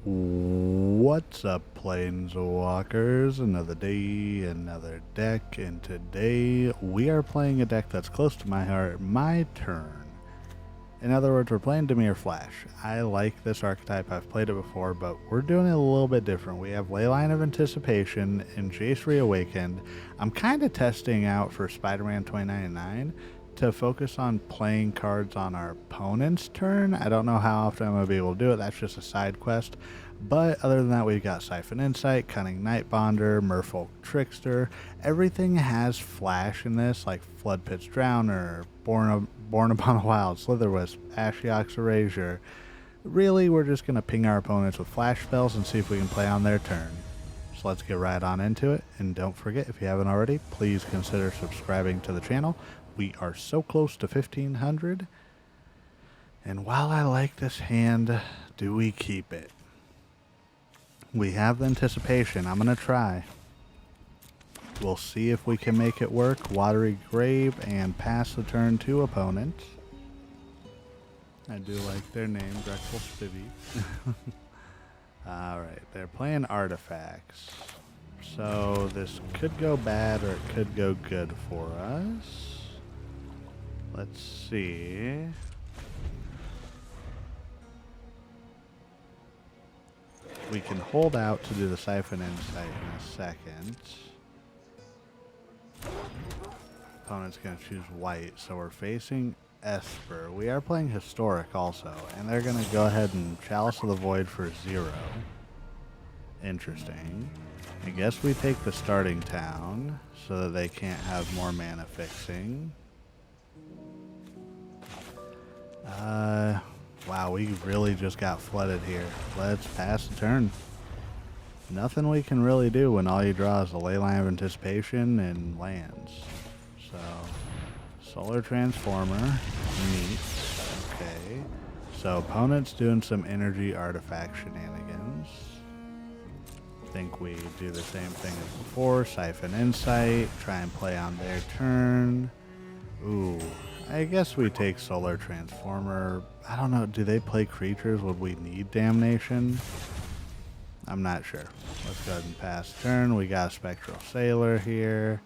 What's up, Planeswalkers? Another day, another deck, and today we are playing a deck that's close to my heart, my turn. In other words, we're playing Dimir Flash. I like this archetype, I've played it before, but we're doing it a little bit different. We have Leyline of Anticipation and Jace Reawakened. I'm kind of testing out for Spider-Man 2099 to focus on playing cards on our opponent's turn. I don't know how often I'm going to be able to do it. That's just a side quest. But other than that, we've got Siphon Insight, Cunning Nightbonder, Merfolk Trickster. Everything has flash in this, like Floodpits Drowner, Borne upon a Wild, Slitherwisp, Ashiok's Erasure. Really, we're just going to ping our opponents with flash spells and see if we can play on their turn. So let's get right on into it. And don't forget, if you haven't already, please consider subscribing to the channel. We are so close to 1500. And while I like this hand, do we keep it? We have the Anticipation. I'm going to try. We'll see if we can make it work. Watery Grave and pass the turn to opponent. I do like their name, Drexel Spivvy. Alright, they're playing artifacts. So this could go bad or it could go good for us. Let's see. We can hold out to do the Siphon Insight in a second. Opponent's going to choose white, so we're facing Esper. We are playing Historic also, and they're going to go ahead and Chalice of the Void for 0. Interesting. I guess we take the starting town so that they can't have more mana fixing. Wow, we really just got flooded here. Let's pass the turn. Nothing we can really do when all you draw is a Leyline of Anticipation and lands. So, Solar Transformer, neat. Okay. So, opponent's doing some energy artifact shenanigans. I think we do the same thing as before. Siphon Insight, try and play on their turn. Ooh. I guess we take Solar Transformer. I don't know, do they play creatures? Would we need Damnation? I'm not sure. Let's go ahead and pass turn. We got a Spectral Sailor here.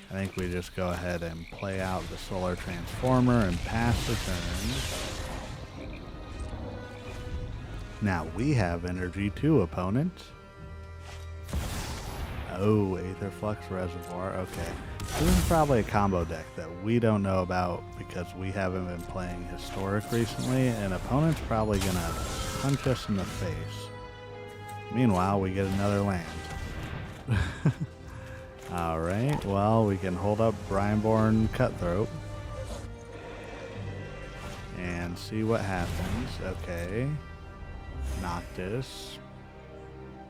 I think we just go ahead and play out the Solar Transformer and pass the turn. Now we have energy too, opponent. Oh, Aetherflux Reservoir. Okay. This is probably a combo deck that we don't know about because we haven't been playing Historic recently, and opponent's probably going to punch us in the face. Meanwhile, we get another land. Alright, well, we can hold up Brineborn Cutthroat and see what happens. Okay. Noctis.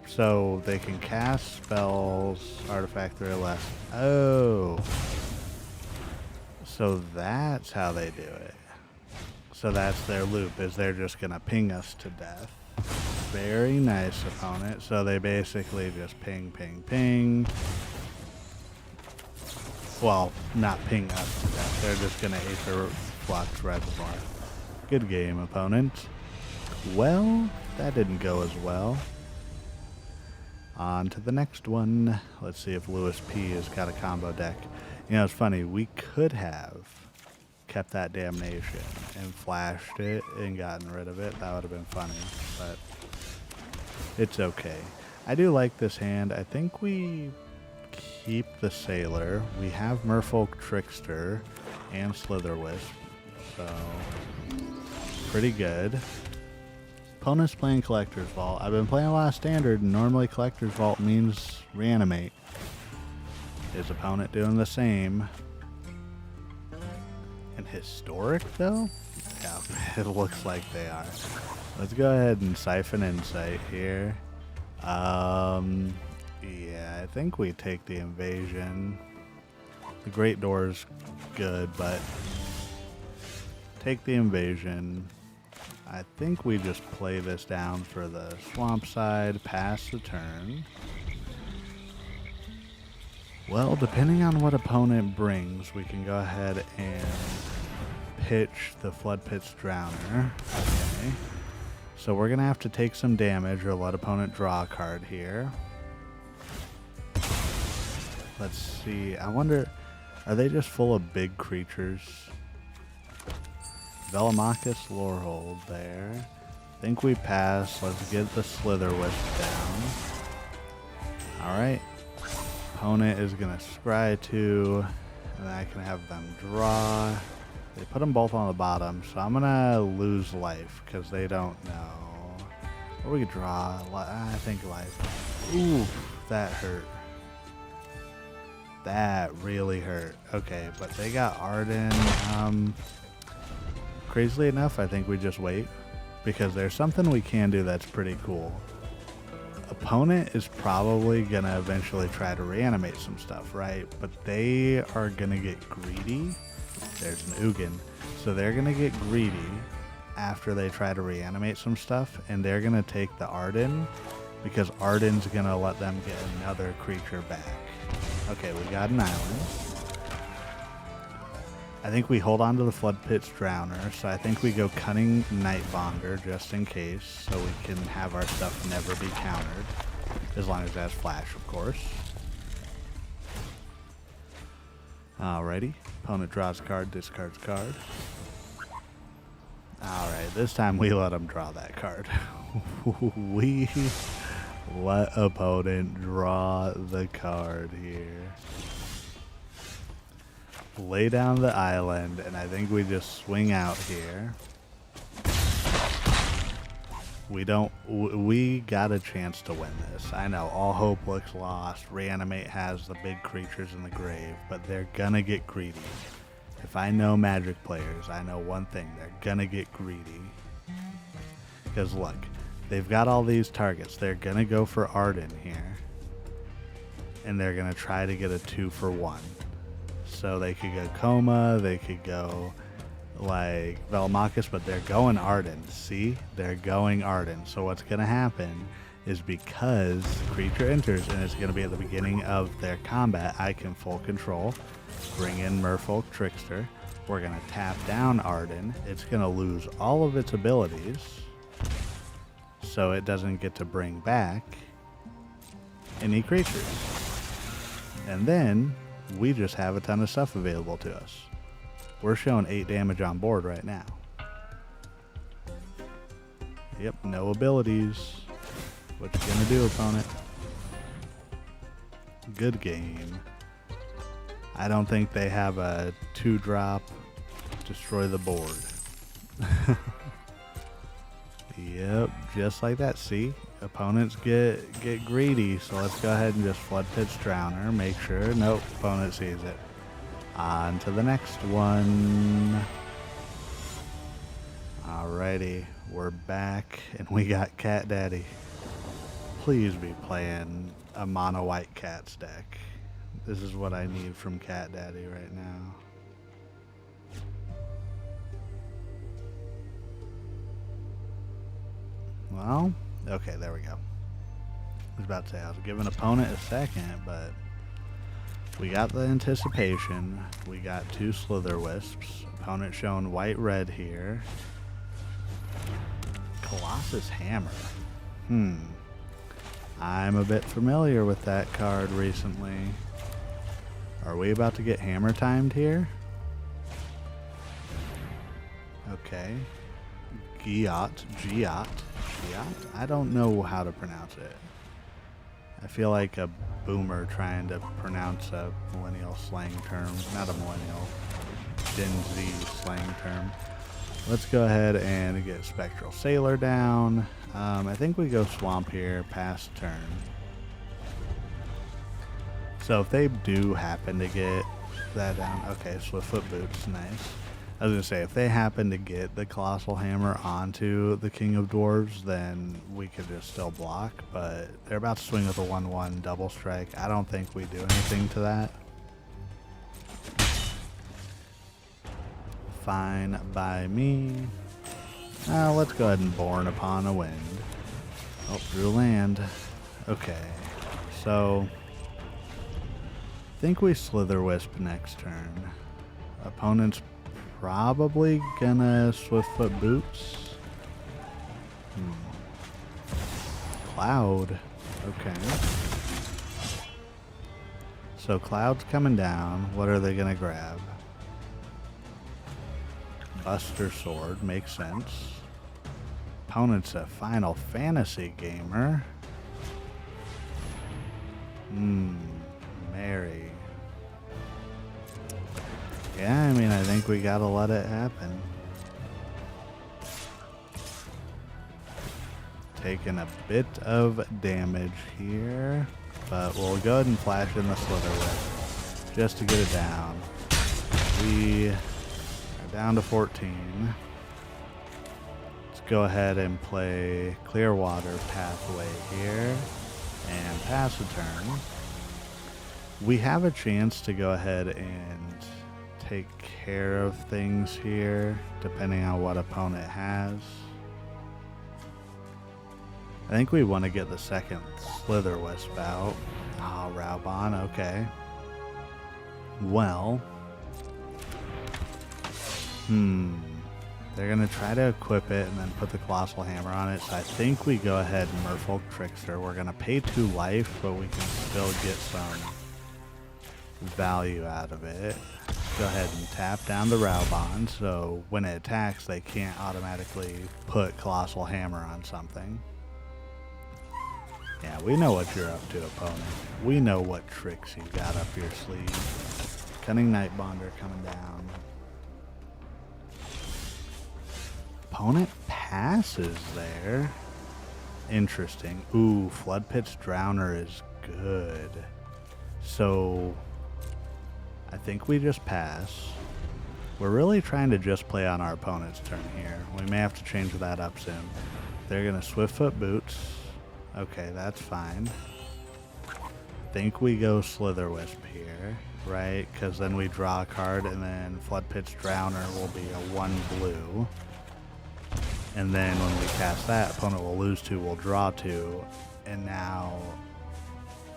So they can cast spells, artifact 3 or less. Oh. So that's how they do it. So that's their loop, is they're just going to ping us to death. Very nice, opponent. So they basically just ping, ping, ping. Well, not ping us to death. They're just going to Aetherflux Reservoir. Good game, opponent. Well, that didn't go as well. On to the next one. Let's see if Lewis P has got a combo deck. You know, it's funny. We could have kept that Damnation and flashed it and gotten rid of it. That would have been funny, but it's okay. I do like this hand. I think we keep the Sailor. We have Merfolk Trickster and Slitherwisp, so pretty good. Opponent's playing Collector's Vault. I've been playing a lot of Standard, and normally Collector's Vault means reanimate. His opponent doing the same. And Historic, though? Yeah, it looks like they are. Let's go ahead and Siphon Insight here. Yeah, I think we take the Invasion. The Great Door's good, but take the Invasion. I think we just play this down for the swamp side, pass the turn. Well, depending on what opponent brings, we can go ahead and pitch the Floodpits Drowner. Okay. So we're gonna have to take some damage or let opponent draw a card here. Let's see, I wonder, are they just full of big creatures? Velomachus Lorehold there. Think we pass. Let's get the Slitherwisp down. Alright. Opponent is going to scry 2. And I can have them draw. They put them both on the bottom. So I'm going to lose life because they don't know. Or we could draw. I think life. Ooh, that hurt. That really hurt. Okay, but they got Arden. Crazily enough, I think we just wait. Because there's something we can do that's pretty cool. Opponent is probably going to eventually try to reanimate some stuff, right? But they are going to get greedy. There's an Ugin. So they're going to get greedy after they try to reanimate some stuff. And they're going to take the Arden. Because Arden's going to let them get another creature back. Okay, we got an island. I think we hold on to the Floodpits Drowner, so I think we go Cunning Nightbonder just in case, so we can have our stuff never be countered, as long as it has flash, of course. Alrighty, opponent draws a card, discards card. Alright, this time we let him draw that card. We let opponent draw the card here. Lay down the island, and I think we just swing out here. We got a chance to win this. I know, all hope looks lost. Reanimate has the big creatures in the grave, but they're gonna get greedy. If I know Magic players, I know one thing, they're gonna get greedy. Because look, they've got all these targets. They're gonna go for Arden here. And they're gonna try to get a 2-for-1. So they could go Coma, they could go like Velomachus, but they're going Arden. See? They're going Arden. So what's going to happen is because creature enters and it's going to be at the beginning of their combat, I can full control, bring in Merfolk Trickster. We're going to tap down Arden. It's going to lose all of its abilities, so it doesn't get to bring back any creatures. And then we just have a ton of stuff available to us. We're showing 8 damage on board right now. Yep, no abilities. What you gonna do, opponent? Good game. I don't think they have a 2-drop destroy the board. Yep, just like that. See? Opponents get greedy, so let's go ahead and just Floodpits Drowner, make sure. Nope, opponent sees it. On to the next one. Alrighty, we're back, and we got Cat Daddy. Please be playing a mono white cats deck. This is what I need from Cat Daddy right now. Well, okay, there we go. I was about to say I was giving opponent a second, but we got the Anticipation. We got 2 Slitherwisps. Opponent showing white-red here. Colossus Hammer. I'm a bit familiar with that card recently. Are we about to get hammer timed here? Okay. Giot. I don't know how to pronounce it. I feel like a boomer trying to pronounce a millennial slang term. Not a millennial, Gen Z slang term. Let's go ahead and get Spectral Sailor down. I think we go Swamp here, past turn. So if they do happen to get that down, okay, Swiftfoot Boots, nice. I was going to say, if they happen to get the Colossal Hammer onto the King of Dwarves, then we could just still block, but they're about to swing with a 1/1 double strike. I don't think we do anything to that. Fine by me. Let's go ahead and Borne upon a wind. Oh, drew land. Okay, so I think we Slitherwisp next turn. Opponent's probably gonna Swiftfoot Boots. Cloud. Okay. So Cloud's coming down. What are they gonna grab? Buster Sword. Makes sense. Opponent's a Final Fantasy gamer. Mary. Yeah, I mean, I think we gotta let it happen. Taking a bit of damage here, but we'll go ahead and flash in the Slitherwisp just to get it down. We are down to 14. Let's go ahead and play Clearwater Pathway here and pass a turn. We have a chance to go ahead and take care of things here, depending on what opponent has. I think we want to get the second Slitherwisp out. Ah, Raubon, okay. Well. They're going to try to equip it and then put the Colossal Hammer on it. So I think we go ahead and Merfolk Trickster. We're going to pay 2 life, but we can still get some value out of it. Go ahead and tap down the Raubon, so when it attacks, they can't automatically put Colossal Hammer on something. Yeah, we know what you're up to, opponent. We know what tricks you got up your sleeve. Cunning Nightbonder coming down. Opponent passes there. Interesting. Ooh, Floodpits Drowner is good. So I think we just pass. We're really trying to just play on our opponent's turn here. We may have to change that up soon. They're going to Swiftfoot Boots. Okay, that's fine. Think we go Slitherwisp here, right? Because then we draw a card and then Floodpits Drowner will be a 1 blue. And then when we cast that, opponent will lose 2, we'll draw 2. And now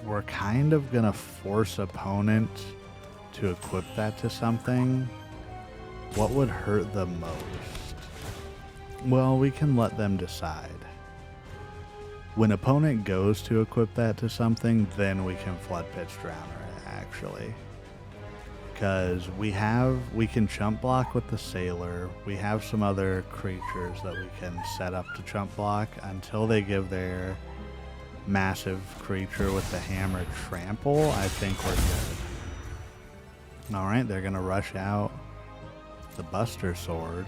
we're kind of going to force opponent to equip that to something. What would hurt the most? Well, we can let them decide. When opponent goes to equip that to something, then we can Floodpits Drowner it, actually. Because we can chump block with the Sailor. We have some other creatures that we can set up to chump block until they give their massive creature with the hammer trample. I think we're good. Alright, they're going to rush out the Buster Sword.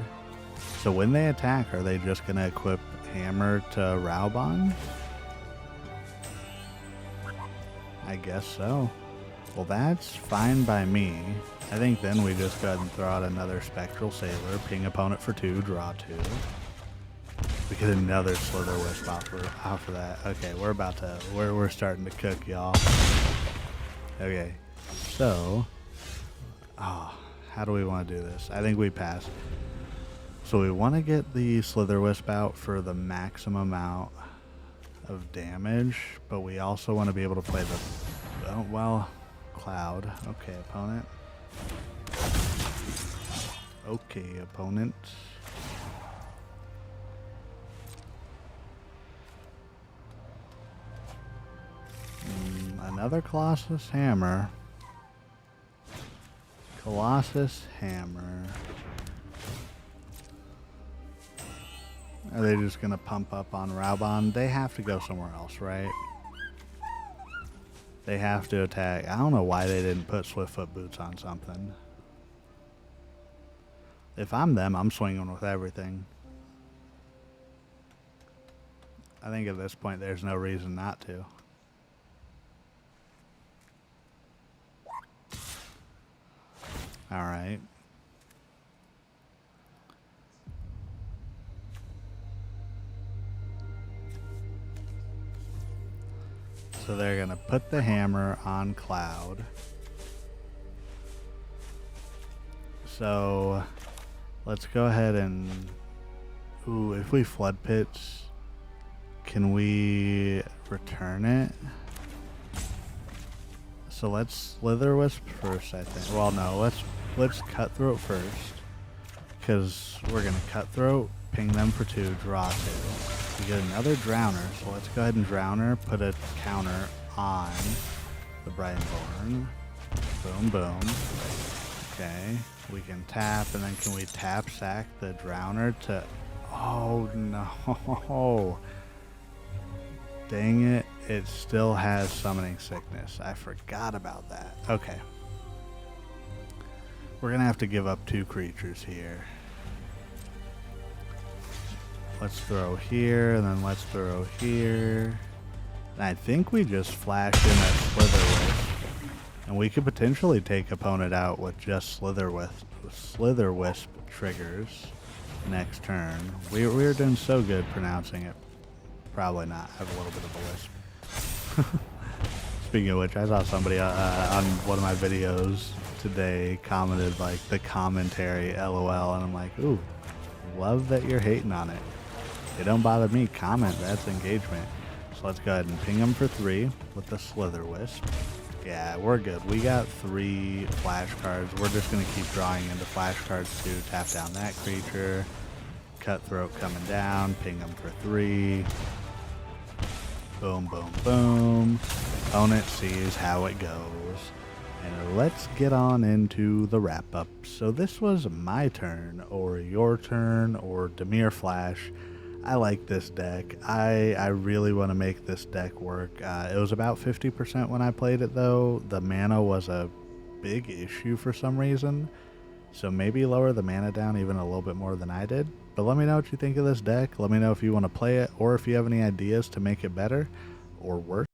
So when they attack, are they just going to equip hammer to Raubon? I guess so. Well, that's fine by me. I think then we just go ahead and throw out another Spectral Sailor, ping opponent for 2, draw 2. We get another Slitherwisp off of that. Okay, we're starting to cook, y'all. Okay, so, how do we want to do this? I think we pass. So we want to get the Slitherwisp out for the maximum amount of damage, but we also want to be able to play the, Cloud. Okay, opponent. Okay, opponent. Another Colossus Hammer. Colossus Hammer. Are they just going to pump up on Raubon? They have to go somewhere else, right? They have to attack. I don't know why they didn't put Swiftfoot Boots on something. If I'm them, I'm swinging with everything. I think at this point there's no reason not to. Alright. So they're going to put the hammer on Cloud. So let's go ahead and... Ooh, if we Flood Pits, can we return it? So let's Slitherwisp first, I think. Well, no, let's Cutthroat first. Because we're going to Cutthroat, ping them for 2, draw 2. We get another Drowner, so let's go ahead and Drowner, put a counter on the Brineborn. Boom, boom. Okay, we can tap, and then can we tap sack the Drowner to... Oh no! Dang it, it still has Summoning Sickness. I forgot about that. Okay. We're gonna have to give up 2 creatures here. Let's throw here, and then let's throw here. And I think we just flash in a Slitherwisp. And we could potentially take opponent out with just Slitherwisp triggers next turn. We're doing so good pronouncing it. Probably not. I have a little bit of a lisp. Speaking of which, I saw somebody on one of my videos today commented like the commentary LOL, and I'm like, ooh, love that you're hating on it. It don't bother me. Comment, that's engagement. So let's go ahead and ping them for 3 with the Slitherwisp. Yeah, we're good. We got 3 flash cards. We're just going to keep drawing into flash cards to tap down that creature. Cutthroat coming down. Ping them for 3. Boom, boom, boom. Opponent sees how it goes. And let's get on into the wrap-up. So this was my turn, or your turn, or Dimir Flash. I like this deck. I really want to make this deck work. It was about 50% when I played it, though. The mana was a big issue for some reason. So maybe lower the mana down even a little bit more than I did. But let me know what you think of this deck. Let me know if you want to play it, or if you have any ideas to make it better or worse.